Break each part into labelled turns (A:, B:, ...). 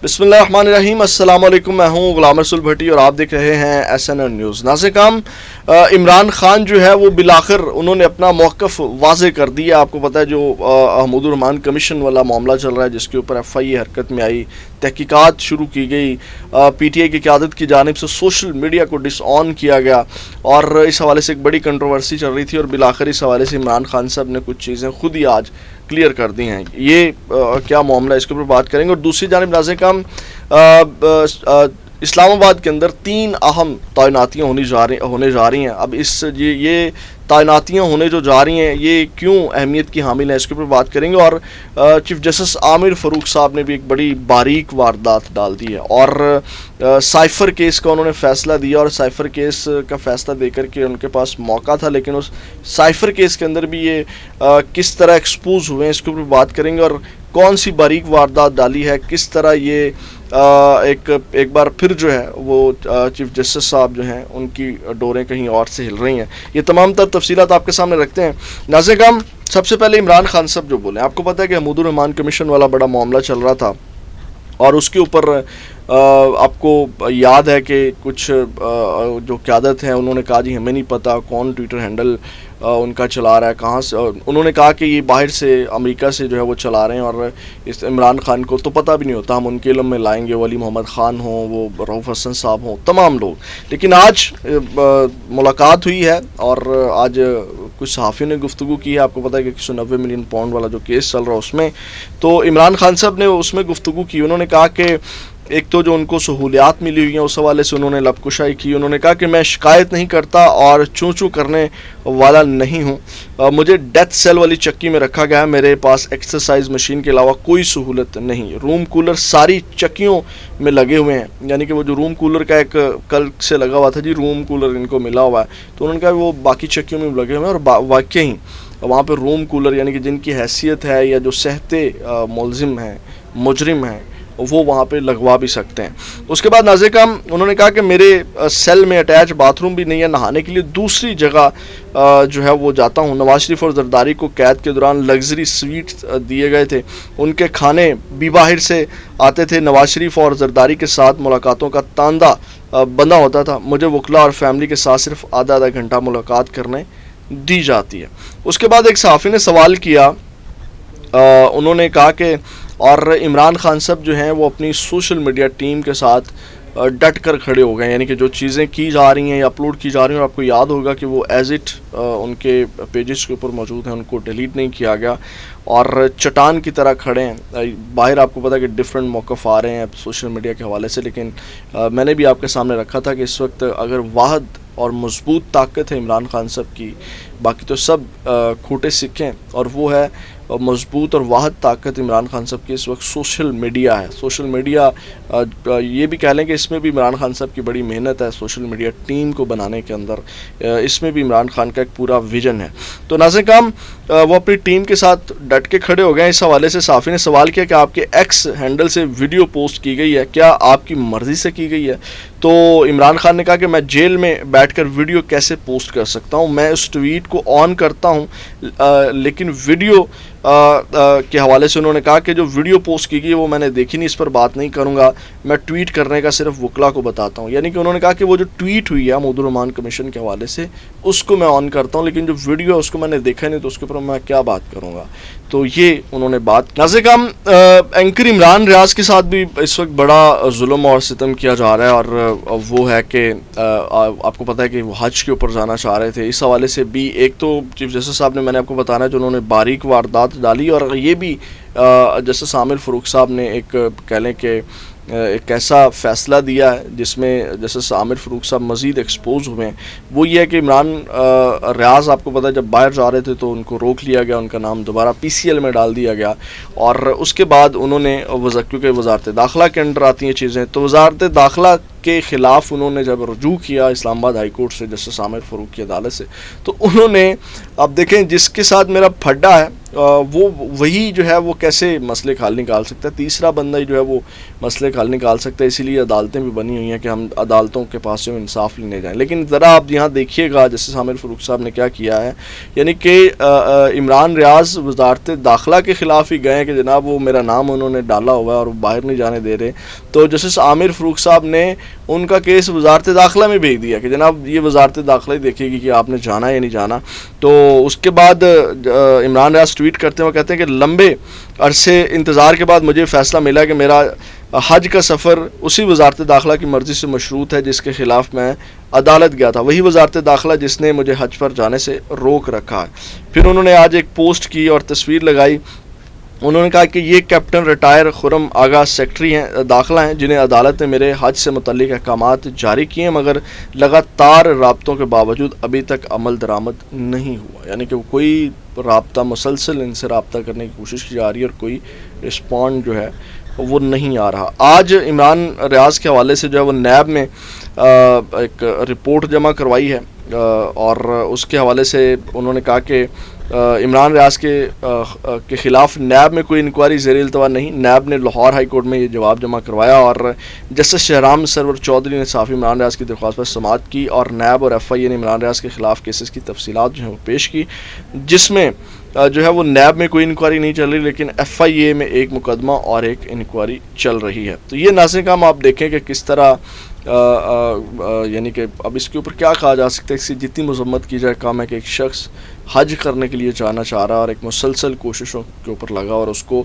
A: بسم اللہ الرحمن الرحیم، السلام علیکم، میں ہوں غلام رسول بھٹی اور آپ دیکھ رہے ہیں SNN نیوز۔ ناظرین کرام، عمران خان جو ہے وہ بالآخر انہوں نے اپنا موقف واضح کر دیا۔ آپ کو پتہ ہے جو حمود الرحمان کمیشن والا معاملہ چل رہا ہے جس کے اوپر FIA حرکت میں آئی، تحقیقات شروع کی گئی، PTI کی قیادت کی جانب سے سوشل میڈیا کو ڈس آن کیا گیا اور اس حوالے سے ایک بڑی کنٹروورسی چل رہی تھی اور بالآخر اس حوالے سے عمران خان صاحب نے کچھ چیزیں خود ہی آج کلیئر کر دی ہیں۔ یہ کیا معاملہ ہے اس کے اوپر بات کریں گے۔ اور دوسری جانب ناظرین کرام، اسلام آباد کے اندر 3 اہم تعیناتیاں ہونے جا رہی ہیں۔ اب یہ تعیناتیاں ہونے جو جا رہی ہیں یہ کیوں اہمیت کی حامل ہیں اس کے اوپر بات کریں گے۔ اور چیف جسٹس عامر فاروق صاحب نے بھی ایک بڑی باریک واردات ڈال دی ہے اور سائفر کیس کا انہوں نے فیصلہ دیا، اور سائفر کیس کا فیصلہ دے کر کے ان کے پاس موقع تھا، لیکن اس سائفر کیس کے اندر بھی یہ کس طرح ایکسپوز ہوئے ہیں اس کے اوپر بات کریں گے، اور کون سی باریک واردات ڈالی ہے، کس طرح یہ ایک بار پھر جو ہے وہ چیف جسٹس صاحب جو ہیں ان کی ڈوریں کہیں اور سے ہل رہی ہیں۔ یہ تمام تر تفصیلات آپ کے سامنے رکھتے ہیں۔ ناظرین کرام، سب سے پہلے عمران خان صاحب جو بولے، آپ کو پتہ ہے کہ حمود الرحمان کمیشن والا بڑا معاملہ چل رہا تھا اور اس کے اوپر آپ کو یاد ہے کہ کچھ جو قیادت ہیں انہوں نے کہا جی ہمیں نہیں پتہ کون ٹویٹر ہینڈل ان کا چلا رہا ہے، کہاں سے، انہوں نے کہا کہ یہ باہر سے امریکہ سے جو ہے وہ چلا رہے ہیں اور اس عمران خان کو تو پتہ بھی نہیں ہوتا، ہم ان کے علم میں لائیں گے، ولی محمد خان ہوں، وہ رؤف حسن صاحب ہوں، تمام لوگ۔ لیکن آج ملاقات ہوئی ہے اور آج کچھ صحافیوں نے گفتگو کی ہے۔ آپ کو پتہ ہے کہ 190 ملین پاؤنڈ والا جو کیس چل رہا ہے اس میں تو عمران خان صاحب نے اس میں گفتگو کی۔ انہوں نے کہا کہ ایک تو جو ان کو سہولیات ملی ہوئی ہیں اس حوالے سے انہوں نے لب کشائی کی۔ انہوں نے کہا کہ میں شکایت نہیں کرتا اور چوں کرنے والا نہیں ہوں، مجھے ڈیتھ سیل والی چکی میں رکھا گیا ہے، میرے پاس ایکسرسائز مشین کے علاوہ کوئی سہولت نہیں، روم کولر ساری چکیوں میں لگے ہوئے ہیں، یعنی کہ وہ جو روم کولر کا ایک کل سے لگا ہوا تھا جی روم کولر ان کو ملا ہوا ہے، تو انہوں نے کہا وہ باقی چکیوں میں لگے ہوئے ہیں اور واقعی وہاں پہ روم کولر یعنی کہ جن کی حیثیت ہے یا جو سہتے ملزم ہیں، مجرم ہیں، وہ وہاں پہ لگوا بھی سکتے ہیں۔ اس کے بعد ناظرین کرام، انہوں نے کہا کہ میرے سیل میں اٹیچ باتھ روم بھی نہیں ہے، نہانے کے لیے دوسری جگہ جو ہے وہ جاتا ہوں۔ نواز شریف اور زرداری کو قید کے دوران لگژری سویٹس دیے گئے تھے، ان کے کھانے بھی باہر سے آتے تھے، نواز شریف اور زرداری کے ساتھ ملاقاتوں کا تاندا بندہ ہوتا تھا، مجھے وکلا اور فیملی کے ساتھ صرف آدھا گھنٹہ ملاقات کرنے دی جاتی ہے۔ اس کے بعد ایک صحافی نے سوال کیا، انہوں نے کہا کہ اور عمران خان صاحب جو ہیں وہ اپنی سوشل میڈیا ٹیم کے ساتھ ڈٹ کر کھڑے ہو گئے، یعنی کہ جو چیزیں کی جا رہی ہیں یا اپلوڈ کی جا رہی ہیں، اور آپ کو یاد ہوگا کہ وہ ایز اٹ ان کے پیجز کے اوپر موجود ہیں، ان کو ڈیلیٹ نہیں کیا گیا اور چٹان کی طرح کھڑے ہیں۔ باہر آپ کو پتہ ہے کہ ڈفرینٹ موقف آ رہے ہیں سوشل میڈیا کے حوالے سے، لیکن میں نے بھی آپ کے سامنے رکھا تھا کہ اس وقت اگر واحد اور مضبوط طاقت ہے عمران خان صاحب کی، باقی تو سب کھوٹے سکے، اور وہ ہے مضبوط اور واحد طاقت عمران خان صاحب کی اس وقت سوشل میڈیا ہے۔ سوشل میڈیا یہ بھی کہہ لیں کہ اس میں بھی عمران خان صاحب کی بڑی محنت ہے، سوشل میڈیا ٹیم کو بنانے کے اندر اس میں بھی عمران خان کا ایک پورا ویژن ہے۔ تو ناظرین کرام، وہ اپنی ٹیم کے ساتھ ڈٹ کے کھڑے ہو گئے۔ اس حوالے سے صحافی نے سوال کیا کہ آپ کے ایکس ہینڈل سے ویڈیو پوسٹ کی گئی ہے، کیا آپ کی مرضی سے کی گئی ہے؟ تو عمران خان نے کہا کہ میں جیل میں بیٹھ کر ویڈیو کیسے پوسٹ کر سکتا ہوں، میں اس ٹویٹ کو آن کرتا ہوں لیکن ویڈیو کے حوالے سے انہوں نے کہا کہ جو ویڈیو پوسٹ کی گئی وہ میں نے دیکھی نہیں، اس پر بات نہیں کروں گا، میں ٹویٹ کرنے کا صرف وکلا کو بتاتا ہوں۔ یعنی کہ انہوں نے کہا کہ وہ جو ٹویٹ ہوئی ہے حمود الرحمان کمیشن کے حوالے سے اس کو میں آن کرتا ہوں، لیکن جو ویڈیو ہے اس کو میں نے دیکھا نہیں، تو اس کے اوپر میں کیا بات کروں گا۔ تو یہ انہوں نے بات کی۔ ناظرین کرام، اینکر عمران ریاض کے ساتھ بھی اس وقت بڑا ظلم اور ستم کیا جا رہا ہے، اور وہ ہے کہ آپ کو پتہ ہے کہ وہ حج کے اوپر جانا چاہ رہے تھے۔ اس حوالے سے بھی ایک تو چیف جسٹس صاحب نے، میں نے آپ کو بتانا ہے جو انہوں نے باریک واردات ڈالی، اور یہ بھی جسٹس عامر فاروق صاحب نے ایک کہہ لیں کہ ایک ایسا فیصلہ دیا ہے جس میں جسٹس عامر فاروق صاحب مزید ایکسپوز ہوئے ہیں۔ وہ یہ ہے کہ عمران ریاض آپ کو پتہ ہے جب باہر جا رہے تھے تو ان کو روک لیا گیا، ان کا نام دوبارہ PCL میں ڈال دیا گیا، اور اس کے بعد انہوں نے کیونکہ وزارت داخلہ کے انڈر آتی ہیں چیزیں، تو وزارت داخلہ کے خلاف انہوں نے جب رجوع کیا اسلام آباد ہائی کورٹ سے جسٹس عامر فاروق کی عدالت سے, تو انہوں نے, اب دیکھیں جس کے ساتھ میرا پھڈا ہے وہ وہی جو ہے وہ کیسے مسئلے کا حل نکال سکتا ہے, تیسرا بندہ ہی جو ہے وہ مسئلے کا حل نکال سکتا ہے. اسی لیے عدالتیں بھی بنی ہوئی ہیں کہ ہم عدالتوں کے پاس سے انصاف لینے جائیں. لیکن ذرا آپ یہاں دیکھیے گا جسٹس عامر فاروق صاحب نے کیا کیا ہے, یعنی کہ عمران ریاض وزارت داخلہ کے خلاف ہی گئے کہ جناب وہ میرا نام انہوں نے ڈالا ہوا ہے اور وہ باہر نہیں جانے دے رہے, تو جسٹس عامر فاروق صاحب نے ان کا کیس وزارت داخلہ میں بھیج دیا کہ جناب یہ وزارت داخلہ ہی دیکھے گی کہ آپ نے جانا ہے یا نہیں جانا. تو اس کے بعد عمران ریاض ٹویٹ کرتے ہیں, وہ کہتے ہیں کہ لمبے عرصے انتظار کے بعد مجھے فیصلہ ملا کہ میرا حج کا سفر اسی وزارت داخلہ کی مرضی سے مشروط ہے جس کے خلاف میں عدالت گیا تھا, وہی وزارت داخلہ جس نے مجھے حج پر جانے سے روک رکھا ہے. پھر انہوں نے آج ایک پوسٹ کی اور تصویر لگائی. انہوں نے کہا کہ یہ کیپٹن ریٹائر خرم آغا سیکٹری ہیں داخلہ ہیں جنہیں عدالت نے میرے حج سے متعلق احکامات جاری کیے ہیں, مگر لگاتار رابطوں کے باوجود ابھی تک عمل درآمد نہیں ہوا. یعنی کہ کوئی رابطہ, مسلسل ان سے رابطہ کرنے کی کوشش کی جا رہی ہے اور کوئی رسپونڈ جو ہے وہ نہیں آ رہا. آج عمران ریاض کے حوالے سے جو ہے وہ نیب میں ایک رپورٹ جمع کروائی ہے اور اس کے حوالے سے انہوں نے کہا کہ عمران ریاض کے خلاف نیب میں کوئی انکوائری زیر التوا نہیں. نیب نے لاہور ہائی کورٹ میں یہ جواب جمع کروایا اور جسٹس شہرام سرور چودھری نے صحافی عمران ریاض کی درخواست پر سماعت کی اور نیب اور ایف آئی اے نے عمران ریاض کے خلاف کیسز کی تفصیلات جو ہیں وہ پیش کی, جس میں جو ہے وہ نیب میں کوئی انکوائری نہیں چل رہی لیکن ایف آئی اے میں ایک مقدمہ اور ایک انکوائری چل رہی ہے. تو یہ ناظرین کام آپ دیکھیں کہ کس طرح یعنی کہ اب اس کے اوپر کیا کہا جا سکتا ہے, اس کی جتنی مذمت کی جائے کام ہے کہ ایک شخص حج کرنے کے لیے جانا چاہ رہا اور ایک مسلسل کوششوں کے اوپر لگا اور اس کو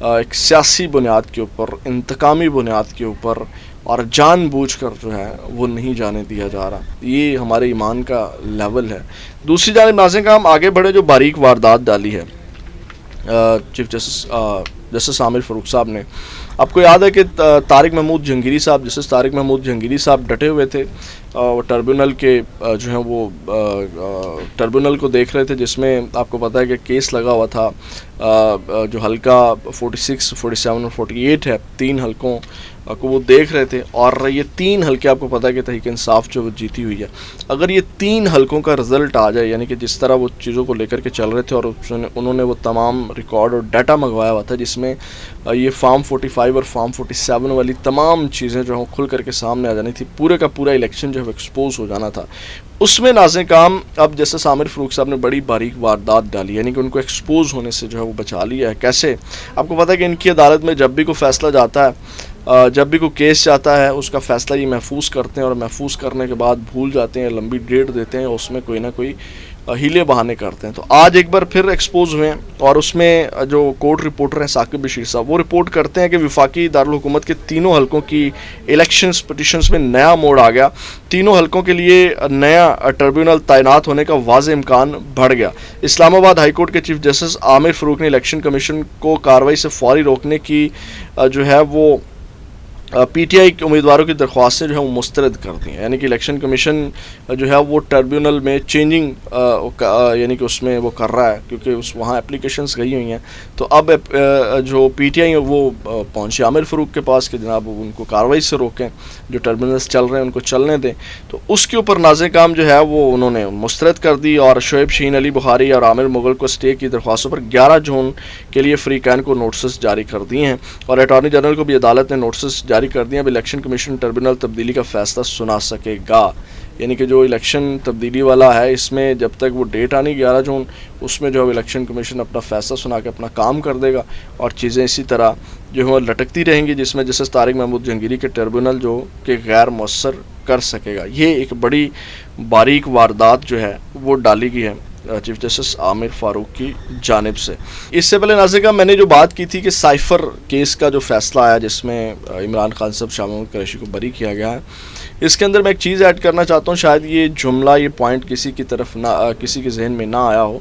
A: ایک سیاسی بنیاد کے اوپر, انتقامی بنیاد کے اوپر اور جان بوجھ کر جو ہے وہ نہیں جانے دیا جا رہا. یہ ہمارے ایمان کا لیول ہے. دوسری جانب ناظرین کا ہم آگے بڑھے, جو باریک واردات ڈالی ہے چیف جسٹس عامر فاروق صاحب نے. آپ کو یاد ہے کہ طارق محمود جہانگیری صاحب, جسٹس طارق محمود جہانگیری صاحب ڈٹے ہوئے تھے, وہ ٹربیونل کے جو ہیں وہ ٹربیونل کو دیکھ رہے تھے جس میں آپ کو پتہ ہے کہ کیس لگا ہوا تھا جو حلقہ 46, 47 اور 48 ہے, 3 حلقوں کو وہ دیکھ رہے تھے. اور یہ 3 حلقے آپ کو پتہ ہے کہ تحریک انصاف جو وہ جیتی ہوئی ہے. اگر یہ 3 حلقوں کا رزلٹ آ جائے, یعنی کہ جس طرح وہ چیزوں کو لے کر کے چل رہے تھے اور انہوں نے وہ تمام ریکارڈ اور ڈیٹا منگوایا ہوا تھا جس میں یہ فارم 45 اور فارم 47 والی تمام چیزیں جو ہیں کھل کر کے سامنے آ جانی تھی, پورے کا پورا الیکشن جو ہے وہ ایکسپوز ہو جانا تھا. اس میں ناظرین کام اب جسٹس عامر فاروق صاحب نے بڑی باریک واردات ڈالی, یعنی کہ ان کو ایکسپوز ہونے سے جو ہے وہ بچا لیا ہے. کیسے؟ آپ کو پتہ ہے کہ ان کی عدالت میں جب بھی کوئی فیصلہ جاتا ہے, جب بھی کوئی کیس جاتا ہے, اس کا فیصلہ یہ محفوظ کرتے ہیں اور محفوظ کرنے کے بعد بھول جاتے ہیں, لمبی ڈیٹ دیتے ہیں, اس میں کوئی نہ کوئی ہیلے بہانے کرتے ہیں. تو آج ایک بار پھر ایکسپوز ہوئے ہیں اور اس میں جو کورٹ رپورٹر ہیں ثاقب بشیر صاحب, وہ رپورٹ کرتے ہیں کہ وفاقی دارالحکومت کے تینوں حلقوں کی الیکشنز پٹیشنز میں نیا موڑ آ گیا. تینوں حلقوں کے لیے نیا ٹربیونل تعینات ہونے کا واضح امکان بڑھ گیا. اسلام آباد ہائی کورٹ کے چیف جسٹس عامر فاروق نے الیکشن کمیشن کو کارروائی سے فوری روکنے کی جو ہے وہ پی ٹی آئی کے امیدواروں کی درخواستیں جو ہے وہ مسترد کر دی ہیں. یعنی کہ الیکشن کمیشن جو ہے وہ ٹربیونل میں چینجنگ یعنی کہ اس میں وہ کر رہا ہے کیونکہ وہاں اپلیکیشنز گئی ہوئی ہیں. تو اب جو پی ٹی آئی وہ پہنچے عامر فاروق کے پاس کہ جناب ان کو کارروائی سے روکیں, جو ٹربیونلز چل رہے ہیں ان کو چلنے دیں. تو اس کے اوپر ناظرین کام جو ہے وہ انہوں نے مسترد کر دی اور شعیب شہین, علی بخاری اور عامر مغل کو اسٹے کی درخواستوں پر 11 جون کے لیے فریقین کو نوٹسز جاری کر دیے ہیں اور اٹارنی جنرل کو بھی عدالت نے نوٹسز جاری کر دیا. اب الیکشن کمیشن ٹربیونل تبدیلی کا فیصلہ سنا سکے گا. یعنی کہ جو الیکشن تبدیلی والا ہے اس میں جب تک وہ ڈیٹ آنی 11 جون, اس میں جو ہے الیکشن کمیشن اپنا فیصلہ سنا کے اپنا کام کر دے گا اور چیزیں اسی طرح جو ہے لٹکتی رہیں گی, جس میں جسٹس طارق محمود جہانگیری کے ٹربیونل جو کہ غیر مؤثر کر سکے گا. یہ ایک بڑی باریک واردات جو ہے وہ ڈالی گئی ہے چیف جسٹس عامر فاروق کی جانب سے. اس سے پہلے ناظرین کا میں نے جو بات کی تھی کہ سائفر کیس کا جو فیصلہ آیا جس میں عمران خان صاحب شاہ محمود قریشی کو بری کیا گیا ہے, اس کے اندر میں ایک چیز ایڈ کرنا چاہتا ہوں. شاید یہ جملہ, یہ پوائنٹ کسی کی طرف نہ, کسی کے ذہن میں نہ آیا ہو.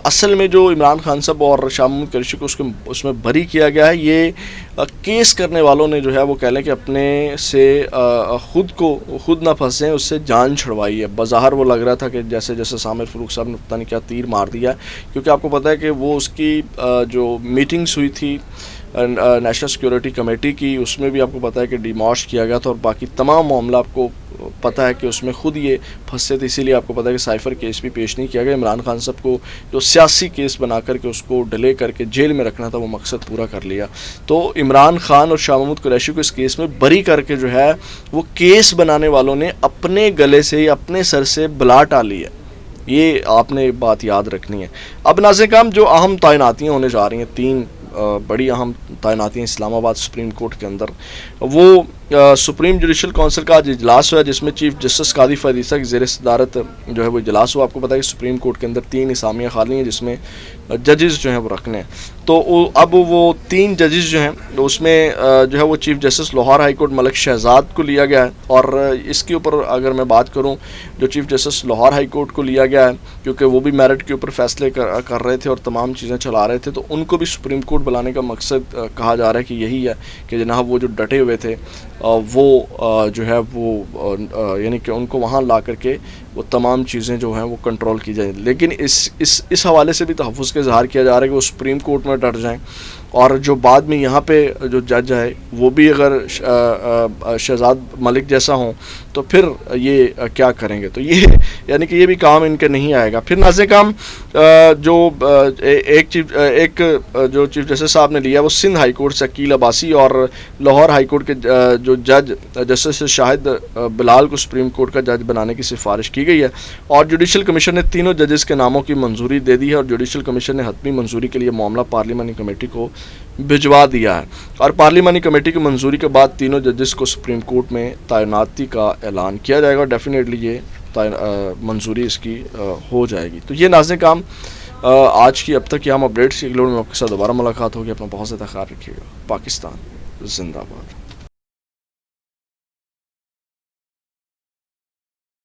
A: اصل میں جو عمران خان صاحب اور شاہ محمود قریشی کو اس میں بری کیا گیا ہے, یہ کیس کرنے والوں نے جو ہے وہ کہہ لیں کہ اپنے سے خود نہ پھنسیں, اس سے جان چھڑوائی ہے. بظاہر وہ لگ رہا تھا کہ جیسے عامر فاروق صاحب نے پتہ نہیں کیا تیر مار دیا, کیونکہ آپ کو پتہ ہے کہ وہ اس کی جو میٹنگز ہوئی تھی نیشنل سیکورٹی کمیٹی کی، اس میں بھی آپ کو پتہ ہے کہ ڈیموش کیا گیا تھا، اور باقی تمام معاملہ آپ کو پتہ ہے کہ اس میں خود یہ پھنسے تھے، اسی لیے آپ کو پتہ ہے کہ سائفر کیس بھی پیش نہیں کیا گیا۔ عمران خان صاحب کو جو سیاسی کیس بنا کر کے اس کو ڈیلے کر کے جیل میں رکھنا تھا، وہ مقصد پورا کر لیا۔ تو عمران خان اور شاہ محمود قریشی کو اس کیس میں بری کر کے جو ہے وہ کیس بنانے والوں نے اپنے گلے سے اپنے سر سے بلا ٹالی ہے، یہ آپ نے بات یاد رکھنی ہے۔ اب ناظرین کرام، جو اہم تعیناتیاں ہونے جا رہی ہیں، 3 بڑی اہم تعیناتیاں اسلام آباد سپریم کورٹ کے اندر، وہ سپریم جوڈیشل کونسل کا آج اجلاس ہوا، جس میں چیف جسٹس قاضی فہد عیسیٰ کی زیر صدارت جو ہے وہ اجلاس ہوا۔ آپ کو پتہ ہے کہ سپریم کورٹ کے اندر 3 اسامیاں خالی ہیں، جس میں ججز جو ہیں وہ رکھنے ہیں۔ تو اب وہ 3 ججز جو ہیں اس میں جو ہے وہ chief justice Lahore high court Malik Shahzad کو لیا گیا ہے، اور اس کے اوپر اگر میں بات کروں، جو chief justice Lahore high court کو لیا گیا ہے کیونکہ وہ بھی میرٹ کے اوپر فیصلے کر رہے تھے اور تمام چیزیں چلا رہے تھے، تو ان کو بھی سپریم کورٹ بلانے کا مقصد کہا جا رہا ہے کہ یہی ہے کہ جناب وہ جو ڈٹے ہوئے تھے وہ جو ہے وہ یعنی کہ ان کو وہاں لا کر کے وہ تمام چیزیں جو ہیں وہ کنٹرول کی جائیں۔ لیکن اس حوالے سے بھی تحفظ کا اظہار کیا جا رہا ہے کہ وہ سپریم کورٹ میں ڈٹ جائیں، اور جو بعد میں یہاں پہ جو جج ہے وہ بھی اگر شہزاد ملک جیسا ہوں تو پھر یہ کیا کریں گے، تو یہ یعنی کہ یہ بھی کام ان کے نہیں آئے گا۔ پھر ناظرین کرام، جو ایک جو چیف جسٹس صاحب نے لیا وہ سندھ ہائی کورٹ سے عقیل عباسی اور لاہور ہائی کورٹ کے جو جج جسٹس شاہد بلال کو سپریم کورٹ کا جج بنانے کی سفارش کی گئی ہے، اور جوڈیشل کمیشن نے تینوں ججز کے ناموں کی منظوری دے دی ہے، اور جوڈیشل کمیشن نے حتمی منظوری کے لیے معاملہ پارلیمانی کمیٹی کو بھجوا دیا ہے، اور پارلیمانی کمیٹی کی منظوری کے بعد تینوں ججز کو سپریم کورٹ میں تعیناتی کا اعلان کیا جائے گا، اور ڈیفینیٹلی یہ منظوری اس کی ہو جائے گی۔ تو یہ ناظرین کام آج کی اب تک کی اہم اپڈیٹس، اگلے میں آپ کے ساتھ دوبارہ ملاقات ہوگی۔ اپنا بہت زیادہ خیال رکھیے گا۔ پاکستان زندہ باد۔